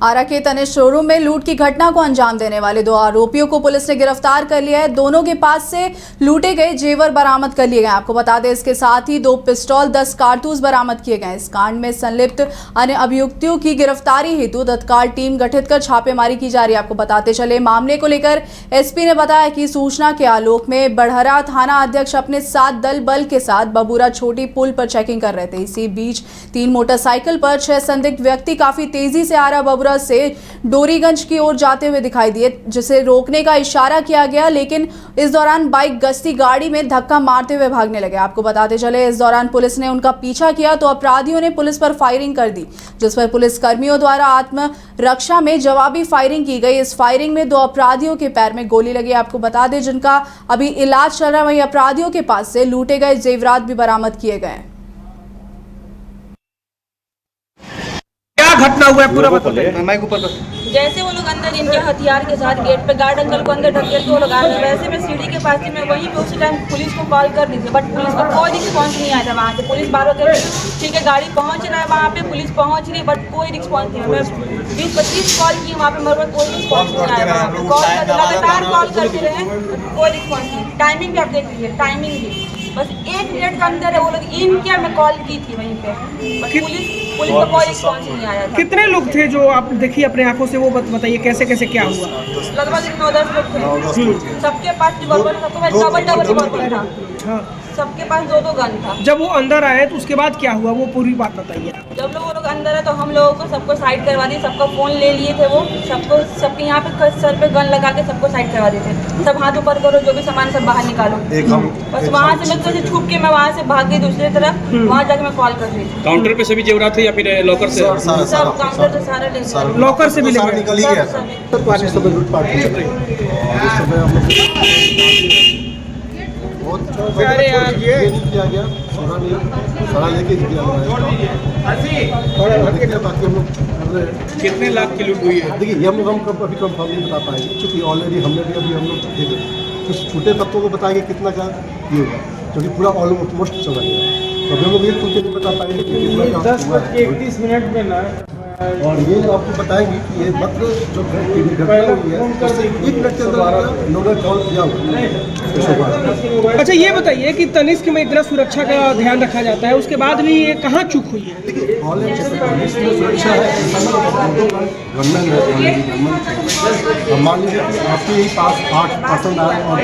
आरा के तनिष्क शोरूम में लूट की घटना को अंजाम देने वाले दो आरोपियों को पुलिस ने गिरफ्तार कर लिया है। दोनों के पास से लूटे गए जेवर बरामद कर लिए गए। आपको बता दें, इसके साथ ही 2 पिस्तौल 10 कारतूस बरामद किए गए। इस कांड में संलिप्त अन्य अभियुक्तों की गिरफ्तारी हेतु तत्काल टीम गठित कर छापेमारी की जा रही है। आपको बताते चले, मामले को लेकर एसपी ने बताया कि सूचना के आलोक में बड़हरा थाना अध्यक्ष अपने साथ दल बल के साथ बबूरा छोटी पुल पर चेकिंग कर रहे थे। इसी बीच 3 मोटरसाइकिल पर 6 संदिग्ध व्यक्ति काफी तेजी से आरा बबूरा से डोरीगंज की ओर जाते हुए दिखाई दिए, जिसे रोकने का इशारा किया गया, लेकिन इस दौरान बाइक गश्ती गाड़ी में धक्का मारते हुए भागने लगे। आपको बताते चले, इस दौरान पुलिस ने उनका पीछा किया तो अपराधियों ने पुलिस पर फायरिंग कर दी, जिस पर पुलिस कर्मियों द्वारा आत्मरक्षा में जवाबी फायरिंग की गई। इस फायरिंग में 2 अपराधियों के पैर में गोली लगी। आपको बता दें, जिनका अभी इलाज चल रहा है। वहीं अपराधियों के पास से लूटे गए जेवरात भी बरामद किए गए। घटना हुआ है पूरा बताइए। माइक ऊपर कर। जैसे वो लोग अंदर इनके हथियार के साथ गेट पे गार्ड अंकल को अंदर ढकेल के वो लोग आ रहे, वैसे मैं सीढ़ी के पास थी, मैं वहीं पे उसी टाइम पुलिस को कॉल कर दी थी, बट पुलिस का कोई रिस्पॉन्स नहीं आया था। वहाँ से पुलिस बार बार ठीक है गाड़ी पहुँच रहा है, वहाँ पे पुलिस पहुँच रही है, बट कोई रिस्पॉन्स नहीं है। मैं 20-25 कॉल की वहाँ पे, मगर कोई रिस्पॉन्स नहीं आया। वहाँ पे कॉल लगातार कॉल करते रहे, कोई रिस्पॉन्स नहीं। टाइमिंग भी आप देख लीजिए, टाइमिंग भी बस 1 मिनट का अंदर है। वो लोग इनके मैं कॉल की थी वहीं पे, बट पुलिस का कोई रिस्पॉन्स नहीं आया था। कितने लोग थे जो आप देखिए अपने आंखों से, वो बताइए कैसे कैसे क्या हुआ? लगभग 9-10 लोग थे। सबके पास रिवॉल्वर, सबके डबल रिवॉल्वर था। हाँ। सबके पास 2-2 गन था। जब वो अंदर आए तो उसके बाद क्या हुआ, वो पूरी बात बताइए। जब लोग वो लोग अंदर है तो हम लोगों को सबको साइड करवा दिए, सबका फोन ले लिए थे। वो सबके यहाँ पे सर पे गन लगा के सबको साइड करवा दिए थे। सब हाथ ऊपर करो, जो भी सामान सब बाहर निकालो। बस वहाँ से मैं तो छुप के मैं वहाँ से भाग गई दूसरी तरफ। वहाँ जाके मैं कॉल कर रही थी। काउंटर पे सभी जेवरात थे या फिर लॉकर से? सब काउंटर से सारा ले लिया। लॉकर से भी ले गए। निकल ही गया था। अरे यार ये नहीं किया गया, सोना लेके किया बाकी हम लोग कितने लाख की लूट हुई है? देखिए ये हम अभी कंफर्म नहीं बता पाएंगे, क्योंकि ऑलरेडी हमने भी अभी हम लोग कुछ छूटे तत्वों को बताएंगे कितना का ये होगा, क्योंकि पूरा ऑलमोस्ट चला गया। तो अभी हम लोग ये खुल के नहीं बता पाएंगे कि कितना का 10:31 मिनट में ना। और ये आपको बताएंगे कि ये मात्र जो घटना हुई है उससे 1 मिनट के अंदर इन्होंने कॉल किया हुआ। अच्छा ये बताइए कि तनिष्क में इतना सुरक्षा का ध्यान रखा जाता है, उसके बाद भी ये कहाँ चूक हुई है? देखिए सुरक्षा है, मान लीजिए कि आपके ही पास 8 पर्सन आए और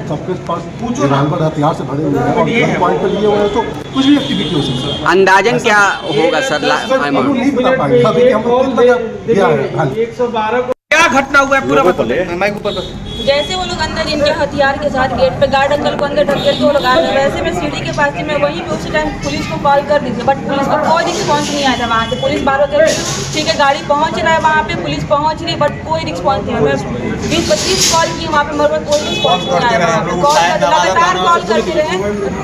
सबके पास रिवॉल्वर हथियार से भरे हुए हैं और गन पॉइंट पर लिए हुए हैं, तो कुछ भी एक्टिविटी हो सकती है। अंदाजन क्या होगा सर? नहीं बता पाएंगे अभी हम लोग कितना है। 112 को क्या घटना हुआ है पूरा बताइए। माइक ऊपर कर। जैसे वो लोग अंदर इनके हथियार के साथ गेट पे गार्ड अंकल को अंदर ढकेल के वो लोग आ रहे, वैसे मैं सीढ़ी के पास थी, मैं वहीं पे उसी टाइम पुलिस को कॉल कर दी थी, बट पुलिस का कोई रिस्पॉन्स नहीं आया था। वहाँ से पुलिस बार बार ठीक है गाड़ी पहुँच रहा है, वहाँ पे पुलिस पहुँच रही है, बट कोई रिस्पॉन्स नहीं है। मैं 20-25 कॉल की वहाँ पे, मगर कोई रिस्पॉन्स नहीं आया। वहाँ पे कॉल लगातार कॉल करते रहे,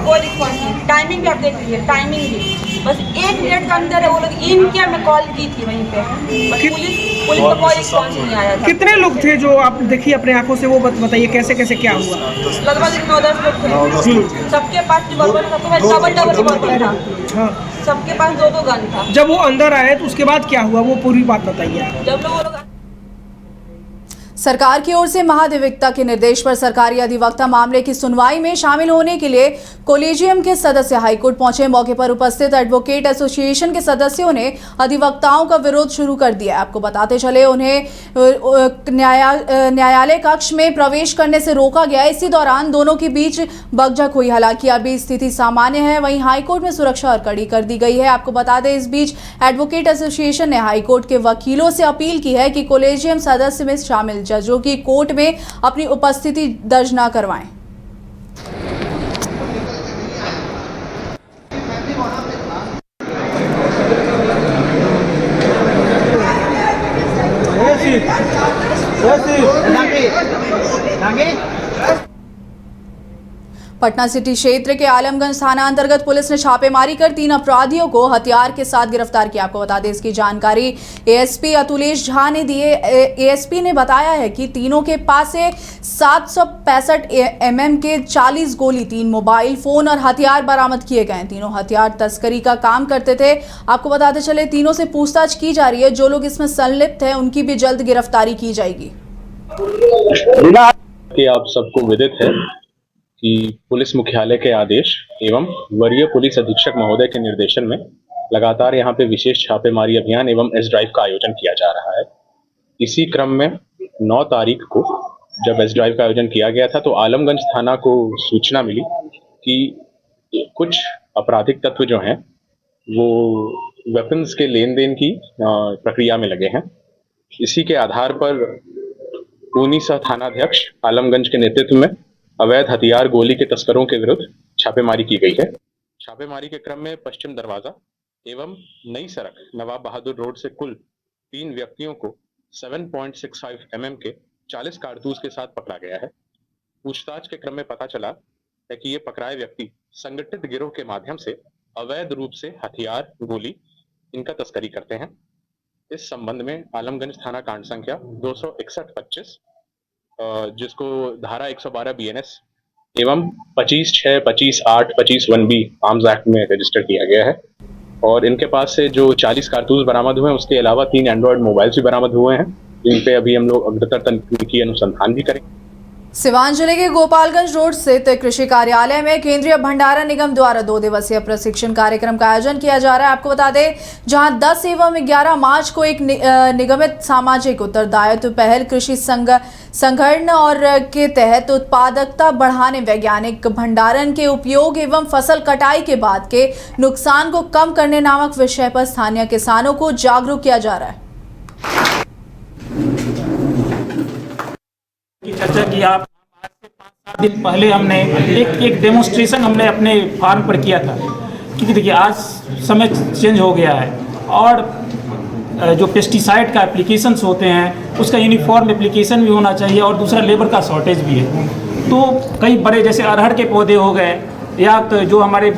कोई रिस्पॉन्स नहीं। टाइमिंग भी आप देख लीजिए, टाइमिंग भी बस 1 मिनट का अंदर है। वो लोग इनके मैं कॉल की थी वहीं पे, बट पुलिस का कोई रिस्पॉन्स नहीं आया था। कितने लोग थे जो आप देखिए अपने आंखों से, वो बताइए कैसे कैसे क्या हुआ? लगभग 9-10 लोग थे। सबके पास रिवॉल्वर, डबल रिवॉल्वर था। हाँ। सबके पास 2-2 गन था। जब वो अंदर आए तो उसके बाद क्या हुआ, वो पूरी बात बताइए। जब लोग वो लोग सरकार की ओर से महाधिवक्ता के निर्देश पर सरकारी अधिवक्ता मामले की सुनवाई में शामिल होने के लिए कोलेजियम के सदस्य हाईकोर्ट पहुंचे। मौके पर उपस्थित एडवोकेट एसोसिएशन के सदस्यों ने अधिवक्ताओं का विरोध शुरू कर दिया। आपको बताते चले, उन्हें न्यायालय कक्ष में प्रवेश करने से रोका गया। इसी दौरान दोनों के बीच बकझक हुई। हालांकि अभी स्थिति सामान्य है। वहीं हाईकोर्ट में सुरक्षा और कड़ी कर दी गई है। आपको बता दें, इस बीच एडवोकेट एसोसिएशन ने हाईकोर्ट के वकीलों से अपील की है कि कोलेजियम सदस्य में शामिल जजों की कोर्ट में अपनी उपस्थिति दर्ज न करवाएं। पटना सिटी क्षेत्र के आलमगंज थाना अंतर्गत पुलिस ने छापेमारी कर 3 अपराधियों को हथियार के साथ गिरफ्तार किया। आपको बता दें, इसकी जानकारी एएसपी अतुलेश झा ने दी है। एएसपी ने बताया है कि तीनों के पास से 765 mm के 40 गोली, 3 मोबाइल फोन और हथियार बरामद किए गए। तीनों हथियार तस्करी का काम करते थे। आपको बताते चले, तीनों से पूछताछ की जा रही है। जो लोग इसमें संलिप्त हैं उनकी भी जल्द गिरफ्तारी की जाएगी। आप सबको विदित है कि पुलिस मुख्यालय के आदेश एवं वरीय पुलिस अधीक्षक महोदय के निर्देशन में लगातार यहाँ पे विशेष छापेमारी अभियान एवं एस ड्राइव का आयोजन किया जा रहा है। इसी क्रम में 9 तारीख को जब एस ड्राइव का आयोजन किया गया था तो आलमगंज थाना को सूचना मिली कि कुछ आपराधिक तत्व जो हैं वो वेपन्स के लेन देन की प्रक्रिया में लगे हैं। इसी के आधार पर पूनी सह थानाध्यक्ष आलमगंज के नेतृत्व में अवैध हथियार गोली के तस्करों के विरुद्ध छापेमारी की गई है। छापेमारी के क्रम में पश्चिम दरवाजा एवं नई सड़क नवाब बहादुर रोड से कुल 3 व्यक्तियों को 7.65 mm के 40 कारतूस के साथ पकड़ा गया है। पूछताछ के क्रम में पता चला है कि ये पकड़ाए व्यक्ति संगठित गिरोह के माध्यम से अवैध रूप से हथियार गोली इनका तस्करी करते हैं। इस संबंध में आलमगंज थाना कांड संख्या 261-25 जिसको धारा 112 BNS एवं 25(6), 25(8), 25(1B) आर्म्स एक्ट में रजिस्टर किया गया है। और इनके पास से जो 40 कारतूस बरामद हुए हैं उसके अलावा 3 एंड्रॉयड मोबाइल्स भी बरामद हुए हैं, जिन पे अभी हम लोग अग्रतर तकनीकी अनुसंधान भी करेंगे। सिवान जिले के गोपालगंज रोड स्थित कृषि कार्यालय में केंद्रीय भंडारण निगम द्वारा 2 दिवसीय प्रशिक्षण कार्यक्रम का आयोजन किया जा रहा है। आपको बता दें, जहां 10 एवं 11 मार्च को एक निगमित सामाजिक उत्तरदायित्व पहल कृषि संगठन और के तहत उत्पादकता बढ़ाने, वैज्ञानिक भंडारण के उपयोग एवं फसल कटाई के बाद के नुकसान को कम करने नामक विषय पर स्थानीय किसानों को जागरूक किया जा रहा है। चर्चा की आप आज से 5-7 दिन पहले हमने एक डेमोन्स्ट्रेशन हमने अपने फार्म पर किया था, क्योंकि देखिए आज समय चेंज हो गया है और जो पेस्टिसाइड का एप्लीकेशंस होते हैं उसका यूनिफॉर्म एप्लीकेशन भी होना चाहिए और दूसरा लेबर का शॉर्टेज भी है। तो कई बड़े जैसे अरहर के पौधे हो गए या तो जो हमारे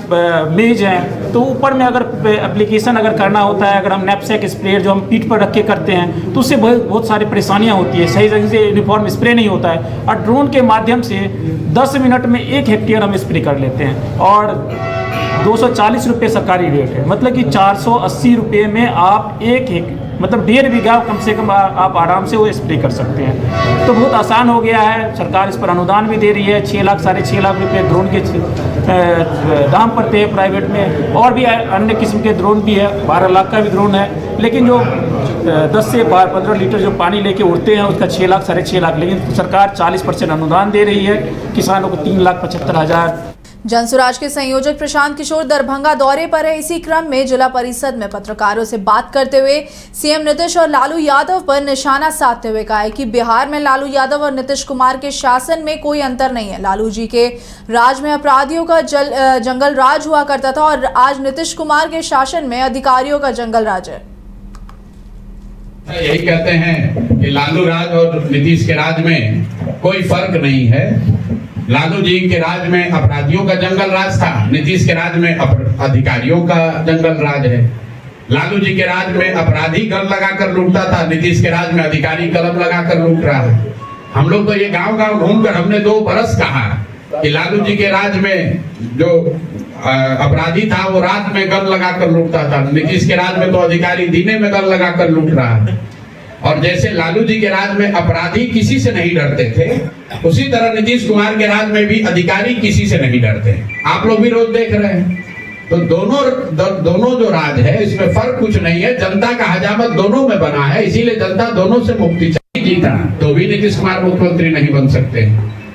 मेज हैं, तो ऊपर में अगर एप्लीकेशन अगर करना होता है, अगर हम नैपसैक स्प्रेयर जो हम पीठ पर रख के करते हैं तो उससे बहुत सारी परेशानियां होती है, सही तरीके से यूनिफॉर्म स्प्रे नहीं होता है। और ड्रोन के माध्यम से 10 मिनट में 1 हेक्टेयर हम स्प्रे कर लेते हैं और 240 रुपये सरकारी रेट है, मतलब कि 480 रुपये में आप मतलब 1.5 बीघा कम से कम आप आराम से वो स्प्रे कर सकते हैं। तो बहुत आसान हो गया है। सरकार इस पर अनुदान भी दे रही है। 6 लाख 6.5 लाख रुपये ड्रोन के दाम पड़ते हैं प्राइवेट में, और भी अन्य किस्म के ड्रोन भी है, 12 लाख का भी ड्रोन है। लेकिन जो 10 से 15 लीटर जो पानी लेके उड़ते हैं उसका 6 लाख 6.5 लाख, लेकिन सरकार 40% अनुदान दे रही है किसानों को 3,75,000। जनसुराज के संयोजक प्रशांत किशोर दरभंगा दौरे पर है। इसी क्रम में जिला परिषद में पत्रकारों से बात करते हुए सीएम नीतीश और लालू यादव पर निशाना साधते हुए कहा है कि बिहार में लालू यादव और नीतीश कुमार के शासन में कोई अंतर नहीं है। लालू जी के राज में अपराधियों का जंगल राज हुआ करता था और आज नीतीश कुमार के शासन में अधिकारियों का जंगल राज है। यही कहते हैं कि लालू राज और नीतीश के राज में कोई फर्क नहीं है। लालू जी के राज में अपराधियों का जंगल राज था, नीतीश के राज में अधिकारियों का जंगल राज है। लालू जी के राज में अपराधी गल लगाकर लूटता था, नीतीश के राज में अधिकारी कलम लगाकर लूट रहा है। हम लोग तो ये गांव-गांव घूमकर हमने 2 बरस कहा कि लालू जी के राज में जो अपराधी था वो रात में गल लगाकर लूटता था, नीतीश के राज में तो अधिकारी दिने में गल लगाकर लूट रहा है। और जैसे लालू जी के राज में अपराधी किसी से नहीं डरते थे, उसी तरह नीतीश कुमार के राज में भी अधिकारी किसी से नहीं डरते। आप लोग भी रोज देख रहे हैं। तो दोनों जो राज है इसमें फर्क कुछ नहीं है। जनता का हजामत दोनों में बना है, इसीलिए जनता दोनों से मुक्ति चाहिए। जीता तो भी नीतीश कुमार मुख्यमंत्री नहीं बन सकते।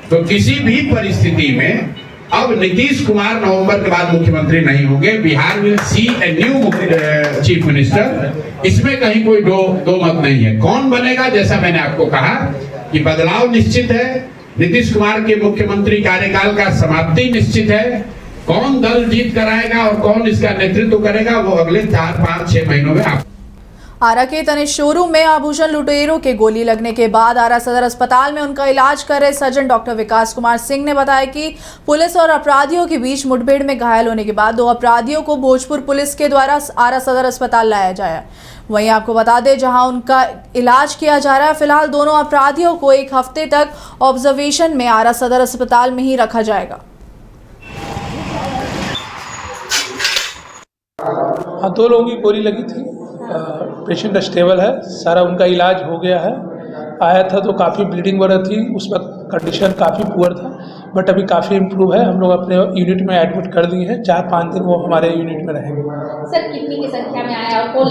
तो किसी भी परिस्थिति में अब नीतीश कुमार नवंबर के बाद मुख्यमंत्री नहीं होंगे। Bihar will see a new chief minister. इसमें कहीं कोई दो मत नहीं है। कौन बनेगा, जैसा मैंने आपको कहा कि बदलाव निश्चित है। नीतीश कुमार के मुख्यमंत्री कार्यकाल का समाप्ति निश्चित है। कौन दल जीत कराएगा और कौन इसका नेतृत्व करेगा वो अगले 4, 5, 6 महीनों में आप आरा के तनिष्क शोरूम में आभूषण लुटेरों के गोली लगने के बाद आरा सदर अस्पताल में उनका इलाज कर रहे सर्जन डॉक्टर विकास कुमार सिंह ने बताया कि पुलिस और अपराधियों के बीच मुठभेड़ में घायल होने के बाद 2 अपराधियों को भोजपुर पुलिस के द्वारा आरा सदर अस्पताल लाया जाया। वहीं आपको बता दें जहां उनका इलाज किया जा रहा है। फिलहाल दोनों अपराधियों को 1 हफ्ते तक ऑब्जर्वेशन में आरा सदर अस्पताल में ही रखा जाएगा। हाँ, 2 लोगों की गोली लगी थी। पेशेंट स्टेबल है, सारा उनका इलाज हो गया है। आया था तो काफ़ी ब्लीडिंग वगैरह थी, उस वक्त कंडीशन काफ़ी पुअर था, बट अभी काफ़ी इम्प्रूव है। हम लोग अपने यूनिट में एडमिट कर दिए हैं। 4-5 दिन वो हमारे यूनिट में रहेंगे। सर कितनी की संख्या में आया और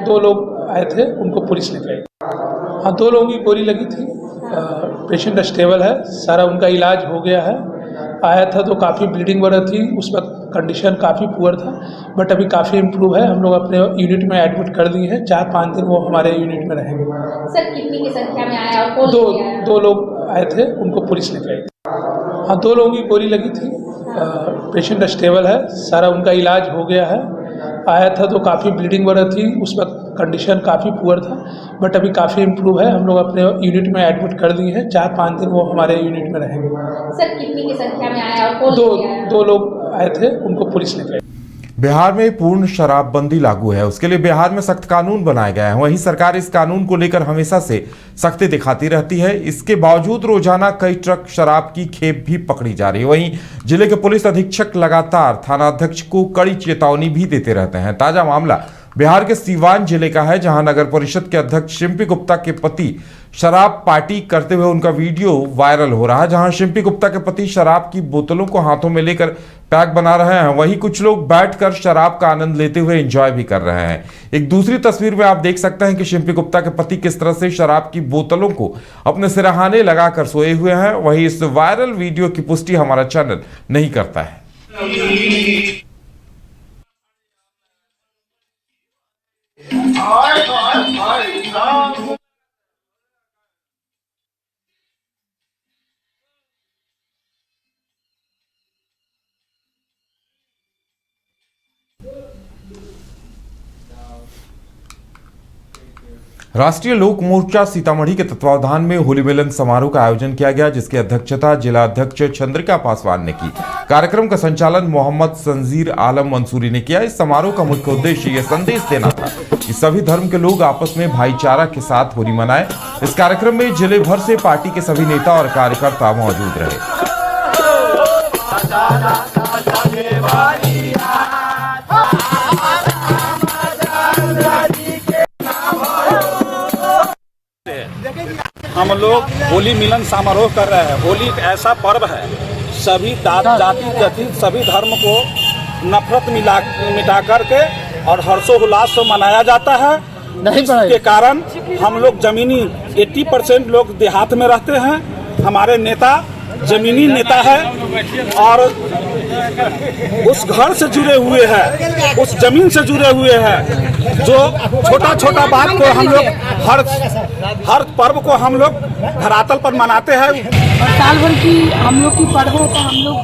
दो लोग आए थे, उनको पुलिस लेके आई। हाँ, 2 लोगों की गोली लगी थी। पेशेंट स्टेबल है, सारा उनका इलाज हो गया है। आया था तो काफ़ी ब्लीडिंग वगैरह थी, उस वक्त कंडीशन काफ़ी पुअर था, बट अभी काफ़ी इम्प्रूव है। हम लोग अपने यूनिट में एडमिट कर दिए हैं। 4-5 दिन वो हमारे यूनिट में रहेंगे। सर कितनी की संख्या में आया और दो लोग आए थे, उनको पुलिस लेके आई। हाँ, 2 लोगों की गोली लगी थी। पेशेंट स्टेबल है, सारा उनका इलाज हो गया है। आया था तो काफ़ी ब्लीडिंग वगैरह थी, उस वक्त कंडीशन काफ़ी पुअर था, बट अभी काफ़ी इम्प्रूव है। हम लोग अपने यूनिट में एडमिट कर दिए हैं। 4-5 दिन वो हमारे यूनिट में रहेंगे। सर कितनी की संख्या में आया और दो लोग आए थे, उनको पुलिस लेके आई। बिहार में पूर्ण शराबबंदी लागू है, उसके लिए बिहार में सख्त कानून बनाए गए हैं। वहीं सरकार इस कानून को लेकर हमेशा से सख्ती दिखाती रहती है। इसके बावजूद रोजाना कई ट्रक शराब की खेप भी पकड़ी जा रही है। वहीं जिले के पुलिस अधीक्षक लगातार थानाध्यक्ष को कड़ी चेतावनी भी देते रहते हैं। ताजा मामला बिहार के सीवान जिले का है, जहां नगर परिषद के अध्यक्ष शिम्पी गुप्ता के पति शराब पार्टी करते हुए उनका वीडियो वायरल हो रहा है। जहां शिम्पी गुप्ता के पति शराब की बोतलों को हाथों में लेकर पैक बना रहे हैं, वहीं कुछ लोग बैठकर शराब का आनंद लेते हुए एंजॉय भी कर रहे हैं। एक दूसरी तस्वीर में आप देख सकते हैं कि शिम्पी गुप्ता के पति किस तरह से शराब की बोतलों को अपने सिरहाने लगाकर सोए हुए हैं। वहीं इस वायरल वीडियो की पुष्टि हमारा चैनल नहीं करता है। राष्ट्रीय लोक मोर्चा सीतामढ़ी के तत्वावधान में होली मिलन समारोह का आयोजन किया गया, जिसकी अध्यक्षता जिला अध्यक्ष चंद्रिका पासवान ने की। कार्यक्रम का संचालन मोहम्मद संजीर आलम मंसूरी ने किया। इस समारोह का मुख्य उद्देश्य यह संदेश देना था कि सभी धर्म के लोग आपस में भाईचारा के साथ होली मनाएं। इस कार्यक्रम में जिले भर से पार्टी के सभी नेता और कार्यकर्ता मौजूद रहे। हम लोग होली मिलन समारोह कर रहे हैं। होली एक ऐसा पर्व है, सभी जाति सभी धर्म को नफरत मिटा करके और हर्षोल्लास से मनाया जाता है। इसके कारण हम लोग जमीनी 80% लोग देहात में रहते हैं। हमारे नेता जमीनी नेता है और उस घर से जुड़े हुए हैं, उस जमीन से जुड़े हुए हैं। जो छोटा बात को हम लोग हर पर्व को हम लोग धरातल पर मनाते हैं। और साल भर की हम लोग की पर्वों को हम लोग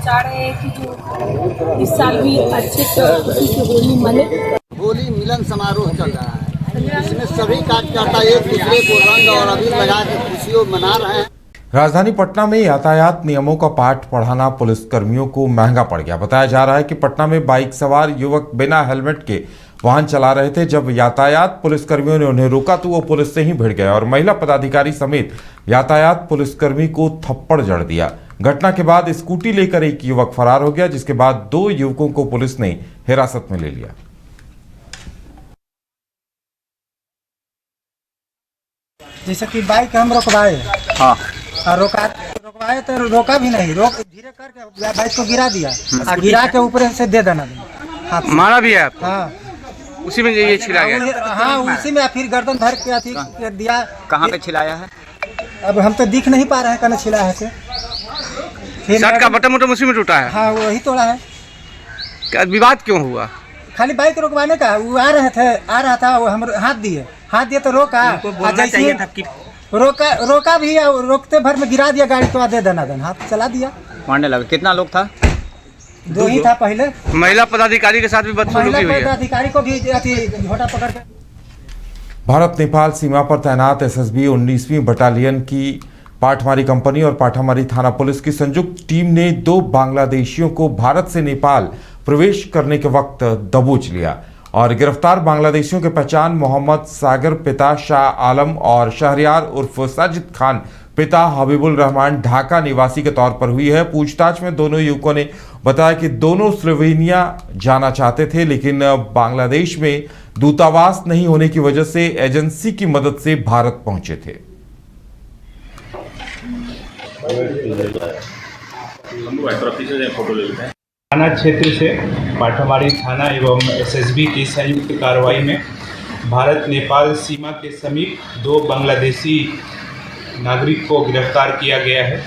चाह रहे हैं कि जो इस साल भी अच्छे से खुशी से होली मने। होली मिलन समारोह चल रहा है, इसमें सभी कार्यकर्ता एक दूसरे को रंग और अबीर लगा के खुशियों मना रहे हैं। राजधानी पटना में यातायात नियमों का पाठ पढ़ाना पुलिस कर्मियों को महंगा पड़ गया। बताया जा रहा है कि पटना में बाइक सवार युवक बिना हेलमेट के वाहन चला रहे थे। जब यातायात पुलिसकर्मियों ने उन्हें रोका तो वो पुलिस से ही भिड़ गए और महिला पदाधिकारी समेत यातायात पुलिसकर्मी को थप्पड़ जड़ दिया। घटना के बाद स्कूटी लेकर एक युवक फरार हो गया, जिसके बाद 2 युवकों को पुलिस ने हिरासत में ले लिया। जैसे कि बाइक हम रोकवाए, हाँ, रोकवाए तो रोका भी नहीं, धीरे करके बाइक को गिरा दिया और गिरा के ऊपर से दे देना, मारा भी है आपको? हाँ, उसी में ये छिला गया। हाँ, उसी में फिर गर्दन धर के दिया। कहाँ पे छिलाया है? अब हम तो दिख नहीं पा रहे हैं, कहना छिला है से। शर्ट का बटन उसी में टूटा है? हाँ, वही तोड़ा है। क्या विवाद क्यों हुआ? खाली बाइक रोकवाने का, वो आ रहा था, वो हम हाथ दिए तो रोका, जैसे रोका भी, रोकते भर में गिरा दिया गाड़ी को, दे दना हाथ चला दिया, मारने लगा। कितना लोग था? 2 ही था पहले। महिला पदाधिकारी के साथ भी बदसलूकी हुई है। महिला पदाधिकारी को भी झोटा पकड़ के भारत नेपाल सीमा पर तैनात एसएसबी 19वीं बटालियन की पाठमारी कंपनी और पाठामारी थाना पुलिस की संयुक्त टीम ने 2 बांग्लादेशियों को भारत से नेपाल प्रवेश करने के वक्त दबोच लिया और गिरफ्तार बांग्लादेशियों की पहचान मोहम्मद सागर पिता शाह आलम और शहरियार उर्फ साजिद खान पिता हबीबुल रहमान ढाका निवासी के तौर पर हुई है। पूछताछ में दोनों युवकों ने बताया कि दोनों स्लोवेनिया जाना चाहते थे, लेकिन बांग्लादेश में दूतावास नहीं होने की वजह से एजेंसी की मदद से भारत पहुंचे थे। थाना क्षेत्र से पाठामारी थाना एवं एसएसबी की संयुक्त कार्रवाई में भारत नेपाल सीमा के समीप 2 बांग्लादेशी नागरिक को गिरफ्तार किया गया है।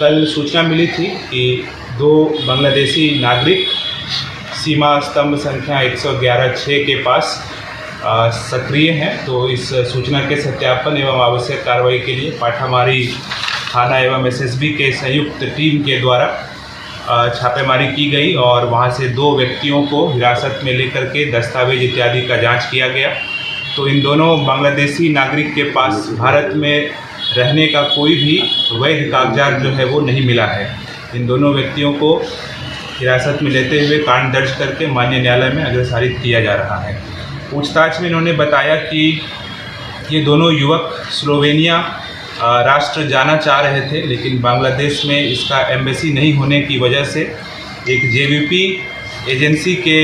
कल सूचना मिली थी कि 2 बांग्लादेशी नागरिक सीमा स्तंभ संख्या 111-6 के पास सक्रिय हैं। तो इस सूचना के सत्यापन एवं आवश्यक कार्रवाई के लिए पाठामारी थाना एवं एसएसबी के संयुक्त टीम के द्वारा छापेमारी की गई और वहां से 2 व्यक्तियों को हिरासत में लेकर के दस्तावेज इत्यादि का जांच किया गया। तो इन दोनों बांग्लादेशी नागरिक के पास भारत में रहने का कोई भी वैध कागजात जो है वो नहीं मिला है। इन दोनों व्यक्तियों को हिरासत में लेते हुए कांड दर्ज करके माननीय न्यायालय में अग्रसारित किया जा रहा है। पूछताछ में इन्होंने बताया कि ये दोनों युवक स्लोवेनिया राष्ट्र जाना चाह रहे थे, लेकिन बांग्लादेश में इसका एम्बेसी नहीं होने की वजह से एक जेवीपी एजेंसी के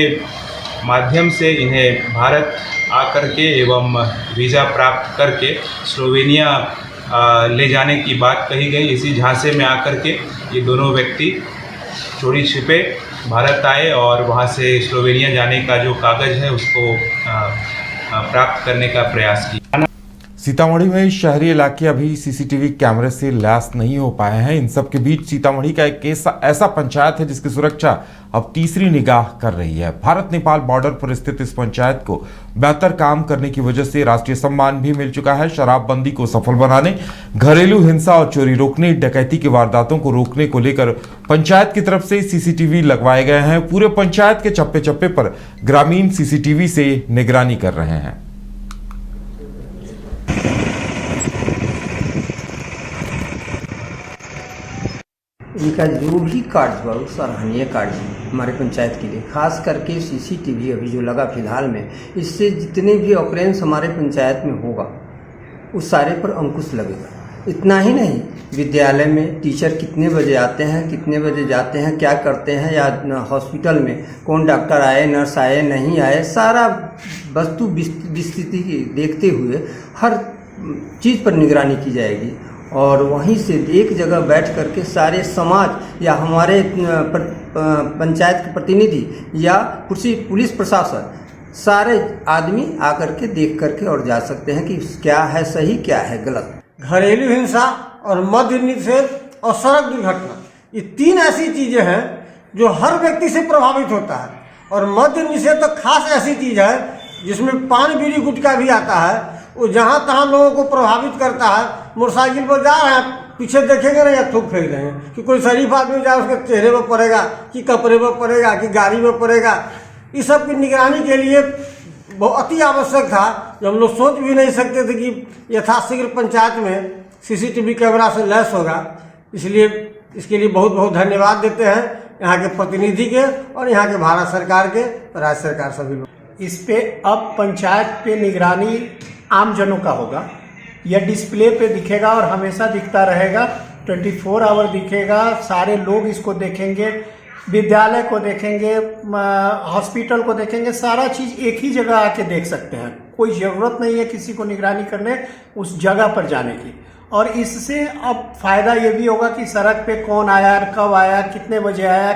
माध्यम से इन्हें भारत आकर के एवं वीज़ा प्राप्त करके स्लोवेनिया ले जाने की बात कही गई। इसी झांसे में आकर के ये दोनों व्यक्ति चोरी छिपे भारत आए और वहां से स्लोवेनिया जाने का जो कागज़ है उसको प्राप्त करने का प्रयास किया। सीतामढ़ी में शहरी इलाके अभी सीसीटीवी कैमरे से लैस नहीं हो पाए हैं। इन सब के बीच सीतामढ़ी का एक ऐसा पंचायत है जिसकी सुरक्षा अब तीसरी निगाह कर रही है। भारत नेपाल बॉर्डर पर स्थित इस पंचायत को बेहतर काम करने की वजह से राष्ट्रीय सम्मान भी मिल चुका है। शराबबंदी को सफल बनाने, घरेलू हिंसा और चोरी रोकने, डकैती की वारदातों को रोकने को लेकर पंचायत की तरफ से सीसीटीवी लगवाए गए हैं। पूरे पंचायत के चप्पे चप्पे पर ग्रामीण सीसीटीवी से निगरानी कर रहे हैं। इनका जो भी कार्य हुआ वो सराहनीय कार्य है हमारे पंचायत के लिए। खास करके सीसीटीवी अभी जो लगा फिलहाल में, इससे जितने भी ऑकरेंस हमारे पंचायत में होगा उस सारे पर अंकुश लगेगा। इतना ही नहीं, विद्यालय में टीचर कितने बजे आते हैं, कितने बजे जाते हैं, क्या करते हैं, या हॉस्पिटल में कौन डॉक्टर आए, नर्स आए, नहीं आए, सारा वस्तु विस्तृति देखते हुए हर चीज़ पर निगरानी की जाएगी। और वहीं से एक जगह बैठ करके सारे समाज या हमारे पंचायत के प्रतिनिधि या पुलिस प्रशासन सारे आदमी आकर के देख करके और जा सकते हैं कि क्या है सही, क्या है गलत। घरेलू हिंसा और मद्य निषेध और सड़क दुर्घटना, ये 3 ऐसी चीज़ें हैं जो हर व्यक्ति से प्रभावित होता है। और मद्य निषेध तो खास ऐसी चीज़ है जिसमें पान बीड़ी गुटखा भी आता है। वो जहाँ तहाँ लोगों को प्रभावित करता है। मोटरसाइकिल पर जा रहे हैं, पीछे देखेंगे ना या थूक फेंक देंगे कि कोई शरीफ आदमी जाए उसके चेहरे पर पड़ेगा कि कपड़े पर पड़ेगा कि गाड़ी में पड़ेगा। इस सब की निगरानी के लिए बहुत अति आवश्यक था, जो हम लोग सोच भी नहीं सकते थे कि यथाशीघ्र पंचायत में सीसीटीवी कैमरा से लैस होगा। इसलिए इसके लिए बहुत बहुत धन्यवाद देते हैं यहाँ के प्रतिनिधि के और यहाँ के भारत सरकार के, राज्य सरकार सभी लोग। इस पे अब पंचायत पे निगरानी आम जनों का होगा। यह डिस्प्ले पे दिखेगा और हमेशा दिखता रहेगा, 24 आवर दिखेगा। सारे लोग इसको देखेंगे, विद्यालय को देखेंगे, हॉस्पिटल को देखेंगे, सारा चीज़ एक ही जगह आके देख सकते हैं। कोई ज़रूरत नहीं है किसी को निगरानी करने उस जगह पर जाने की। और इससे अब फ़ायदा ये भी होगा कि सड़क पे कौन आया, कब आया, कितने बजे आया,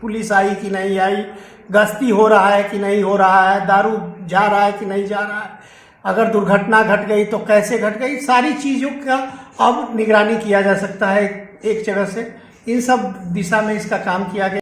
पुलिस आई कि नहीं आई, गश्ती हो रहा है कि नहीं हो रहा है, दारू जा रहा है कि नहीं जा रहा है, अगर दुर्घटना घट गई तो कैसे घट गई, सारी चीज़ों का अब निगरानी किया जा सकता है एक जगह से। इन सब दिशा में इसका काम किया गया।